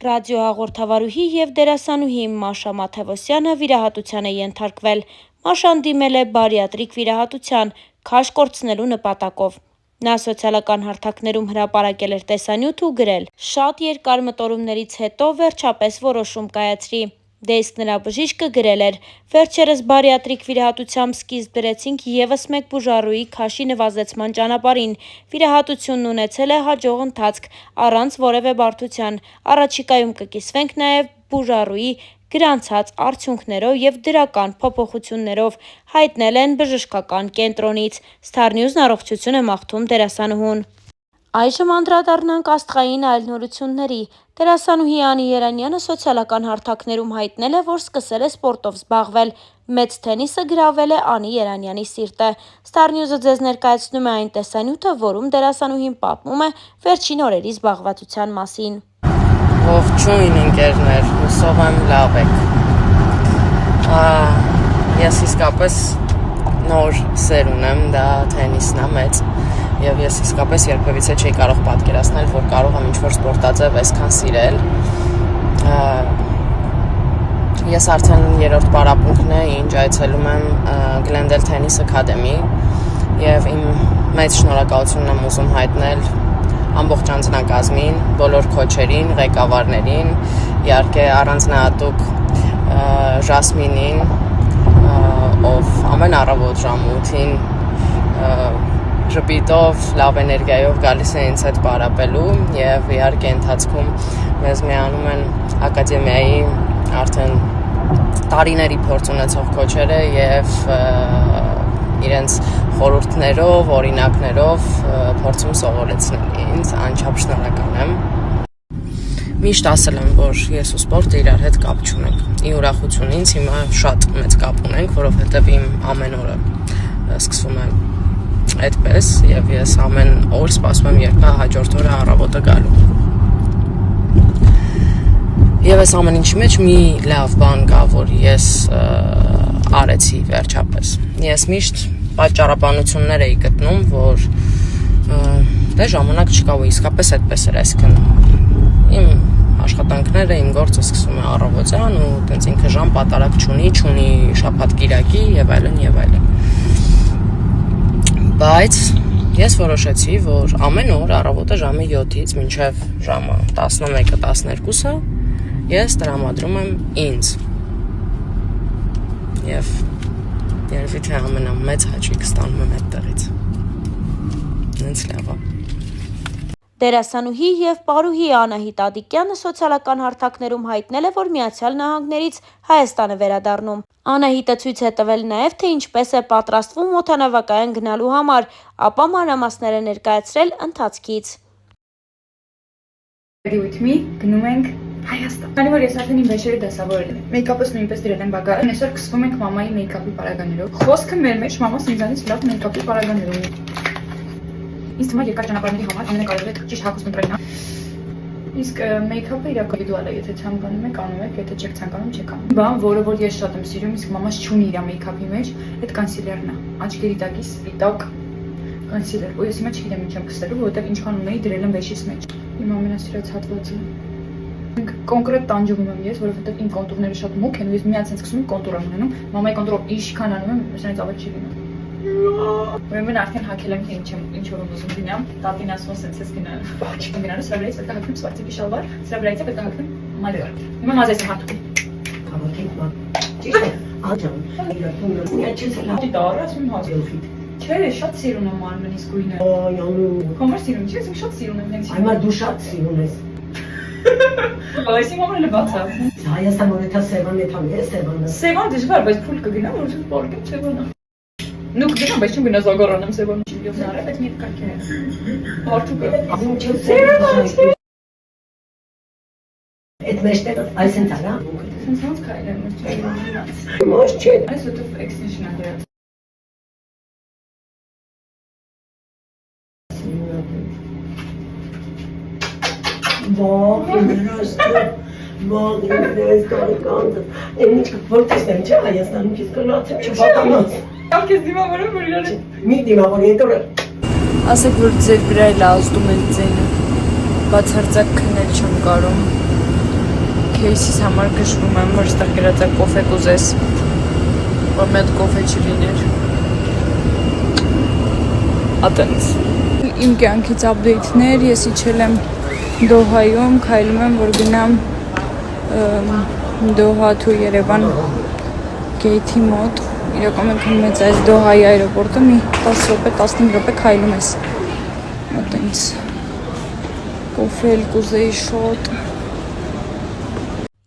Ռադիոհաղորդավարուհի և դերասանուհի Մաշա Մաթևոսյանը վիրահատության է ենթարկվել։ Մաշան դիմել է բարիատրիկ վիրահատության՝ քաշ կորցնելու նպատակով։ Նա սոցիալական հարթակներում հրապարակել էր տեսանյութ ու գրել. «Շատ երկար մտորումներից հետո վերջապես որոշում կայացրի»։ Դե իսկ նրա բժիշկը գրել էր. «Վերջերս բարիատրիկ վիրահատությամբ սկիզբ դրեցինք ևս մեկ բուժառուի քաշի նվազեցման ճանապարհին։ Վիրահատությունն ունեցել է հաջող ընթացք, առանց որևէ բարդության։ Առաջիկայում կկիսվենք նաև բուժառուի գրանցած արդյունքներով և դրական փոփոխություններով», հայտնել են բժշկական կենտրոնից։ Star News-ն առողջություն է մաղթում դերասանուհուն։ Այժմ անդրադառնանք աստղային այլ նորությունների։ Դերասանուհի Անի Երանյանը սոցիալական հարթակներում հայտնել է, որ սկսել է սպորտով զբաղվել։ Մեծ թենիսը գրավել է Անի Երանյանի սիրտը։ Star News-ը ձեզ ներկայացնում է այն տեսանյութը, որում դերասանուհին պատմում է վերջին օրերի զբաղվածության մասին։ Ողջույն ընկերներ, հուսով եմ լավ եք։ Ես իսկապես նոր սեր ունեմ, դա թենիսն է մեծ, և ես իսկապես երբևիցե չէի կարող պատկերացնել, որ կարող եմ ինչ-որ սպորտաձև այսքան սիրել։ Ես արդեն 3-րդ պարապմունքն է, ինչ այցելում եմ Glendale Tennis Academy, և իմ մեծ շնորհակալությունն եմ ուզում հայտնել ամբողջ անձնակազմին, բոլոր քոչերին, ղեկավարներին, իհարկե առանձնահատուկ Ժասմինին, ով ամեն առավոտ ժամը 8-ին ժպիտով, լավ էներգիայով գալիս է ինձ հետ պարապելու, և իհարկե ընթացքում մեզ միանում են ակադեմիայի արդեն տարիների փորձ ունեցող քոչերը և իրենց խորհուրդներով, օրինակներով փորձում սովորեցնել ինձ, անչափ շնորհակալ եմ։ Միշտ ասել եմ, որ ես ու սպորտը իրար հետ կապ չունենք։ Ի ուրախություն ինձ հիմա շատ մեծ կապ ունենք, որովհետև իմ ամեն օրը սկսվում է այդպես, և ես ամեն օր սպասում եմ, երբ է հաջորդ օրը առավոտը գալու։ Եվ այս ամեն ինչի մեջ մի լավ բան կա, որ ես արեցի վերջապես։ Ես միշտ պատճառաբանություններ էի գտնում, որ դե ժամանակ չկա ու իսկապես այդպես էր, այսինքն իմ աշխատանքները, իմ գործը սկսվում է առավոտյան ու տենց ինքը ժամ պատարակ չունի շաբաթ-կիրակի եւ այլն եւ այլն։ Բայց ես որոշեցի, որ ամեն օր առավոտը ժամը 7-ից մինչև ժամը 11-12-ը ես տրամադրում եմ ինձ։ Եվ երևի թե ամենամեծ հաճույք ստանում եմ այդտեղից։ Ինձ լավ է։ Դերասանուհի և պարուհի Անահիտ Ադիկյանը սոցիալական հարթակներում հայտնել է, որ Միացյալ Նահանգներից Հայաստան է վերադառնում։ Անահիտը ցույց է տվել նաև, թե ինչպես է պատրաստվում օդանավակայան գնալու համար, ապա մանրամասներ է ներկայացրել ընթացքից։ Գնում ենք Հայաստան։ Քանի որ ես արդեն իմ վեճերը դասավորել եմ, մեյքափս նույնպես դրել եմ բագաժ։ Այսօր սկսվում ենք մամայի մեյքափի պարագաներով։ Խոսքը մեր մեջ մամաս ինձանից լավ մեյքափի պարագաներ ունի։ Ինձ թվում է երկար ճանապարհների համար ամենակարևորը ճիշտ հագուստ ընտրելն է։ Իսկ մեյքափը ինդիվիդուալ է, եթե ցանկանում եք անում եք, եթե չեք ցանկանում չեք անում։ Բան, որը որ ես շատ եմ սիրում, իսկ մամաս չունի իր մեյքափի մեջ, այդ կանսիլերն է։ Աչքերի տակի սպիտակ կանսիլեր։ Ու ես հիմա չգիտեմ ինչ եմ քսելու, որովհետև ինչքան ունեի դրել եմ վեճիս մեջ։ Իմ ամենասիրած հատվածը։ Կոնկրետ տանջվում եմ ես, որովհետև իմ կոնտուրները շատ մուգ են ու ես միացած սկսում եմ կոնտուր ունենում, մամայի կոնտուրով ինչքան անում եմ, սրանից ավելի չի լինում։ Ուրեմն արդեն հագել եմ թե ինչ որ ուզում գնամ, տատին ասում է սենց գնա, չի գնալու, սրա վրայից պետք է հագնեմ սվարցիկի շալվար, սրա վրայից պետք է հագնեմ մայրը։ Հիմա մազես եմ հագնում։ Համոթիկ մա։ Ճիշտ է, աջան։ Իրա չես լավ։ Դի դառը ասում հազիլֆի։ Չէ, շատ սիրուն եմ մարմնից գույնը։ Այո։ Կոմեր սիրուն չի, ես շատ սիրուն եմ հենց։ Այո, դու շատ սիրուն ես։ Այսինքն ամենը բացա։ Հայաստան որեթա Սևան է թամ է Սևանը։ Սևան դժվար, բայց փուլ կգնամ, որ պարկեմ Սևանը։ Ну, գնամ, բայց չեմ գնա զագարանեմ Սևանը չիով նարը, բայց մի կարգեր է։ Արդուկը։ Ասում չեմ Սևանը։ Այդ մեջտեղը այսինքն արա։ Սենց ոնց քայլեմ, չէ։ Ոչ չէ։ Այս ուտով extension-ը դրած։ Բող, ինձ կարիկանձը, ինչ որտես եմ չէ Հայաստանում կիս կլացեմ չպատանած։ Ավ կես դիմավորում որ իրար մի դիմավոր ենտորը։ Ասեք որ ձեր վրա էլ ազդում է ձենը, բացարձակ քնել չեմ կարում, Քեյսիս համար գժվում եմ, որ ստեղ գրած է կոֆե կուզես։ Որ մեծ կոֆե չլիներ։ Ատենց։ Իմ կյանքից update-ներ, ես իջել եմ Դոհայում, քայլում եմ, որ գնամ Դոհա to Երևան գեյթի մոտ։ Իրականում մեծ այս Դոհայի այրոպորտը մի 10 րոպե, 15 րոպե քայլում ես։ Ատենց։ Կոֆե կուզեի շոտ։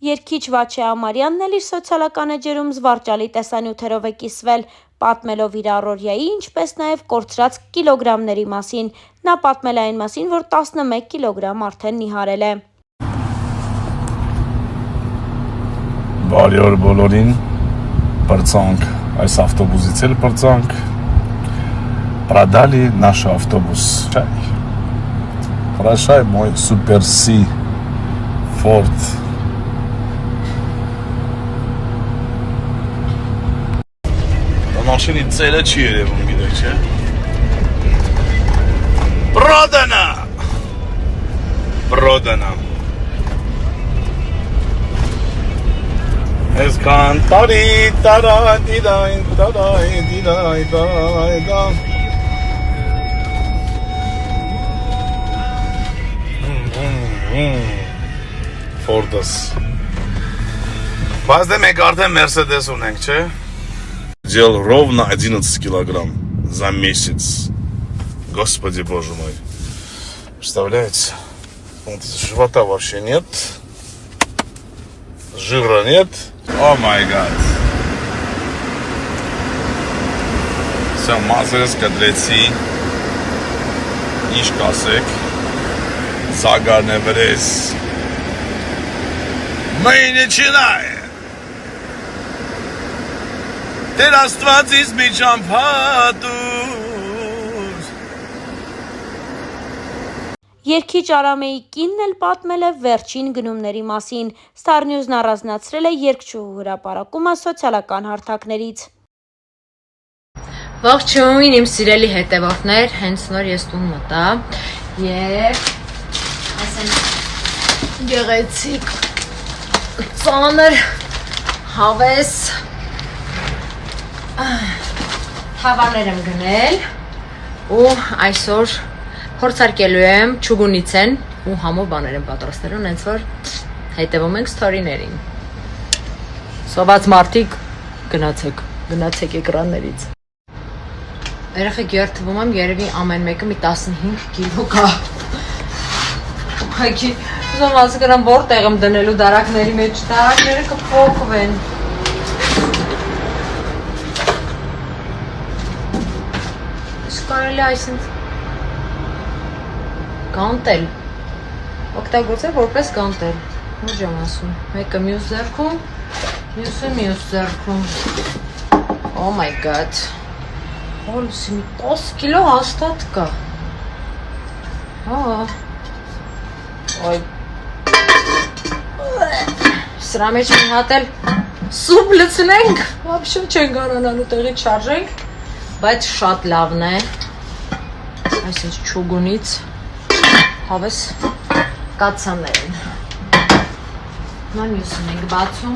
Երգիչ Վաչե Ամարյանն էլ իր սոցիալական էջերում զվարճալի տեսանյութերով է կիսվել, պատմելով իր առօրյայի, ինչպես նաև կորցրած կիլոգրամների մասին։ Նա պատմել է այն մասին, որ 11 կիլոգրամ արդեն նիհարել է։ Բարի օր բոլորին, պրծանք, այս ավտոբուսից էլ պրծանք, продали наш автобус, хороший мой Super C Ford. Машины цели չի երևում գիտեք, չէ։ Продано. Ես կանտարի տարայ դիդայ Ford-ս։ Բայց դե մենք արդեն Mercedes ունենք, չէ։ Делал ровно 11 килограмм за месяц. Господи боже мой. Представляете? Вот живота вообще нет. Жира нет. О май гад. Все, мазես, կդրեցի. Ինչ կասեք. Զագարն է վրես. Мы начинаем. Տեր Աստվածից մի ճամփատուր։ Երգիչ Արամեի կինն էլ պատմել է վերջին գնումների մասին։ Star News-ն առանձնացրել է երգչուհու հրապարակումը սոցիալական հարթակներից։ Ողջույն իմ սիրելի հետևորդներ, հենց նոր ես տուն մտա եւ ասեն գեղեցիկ ծանր հավես թավաներ եմ գնել ու այսօր փորձարկելու եմ չուգունիցեն ու համով բաներ եմ պատրաստելու, հենց որ հետևում ենք սթորիներին։ Սոված մարդիկ գնացեք էկրաններից։ Երեխեք երթվում եմ, երևի ամեն մեկը մի 15 կիլո կա։ Ուղղակի ուզում հասկանամ որտեղ եմ դնելու դարակների մեջ, դարակները կփոխվեն։ Կարելի այսինքն գանտել օգտագործել որպես գանտել ուր եմ ասում մեկը մյուս ձեռքում մյուսը մյուս ձեռքում oh my god հոլսի 10 կիլո հաստատ կա ոյ սրա մեջ մի հատ էլ սուպ լցնենք вообще չեն կարողանալու տեղից շարժենք բայց շատ լավն է այսինչ չուգունից հավես կացաներին նա մյուսն ենք բացում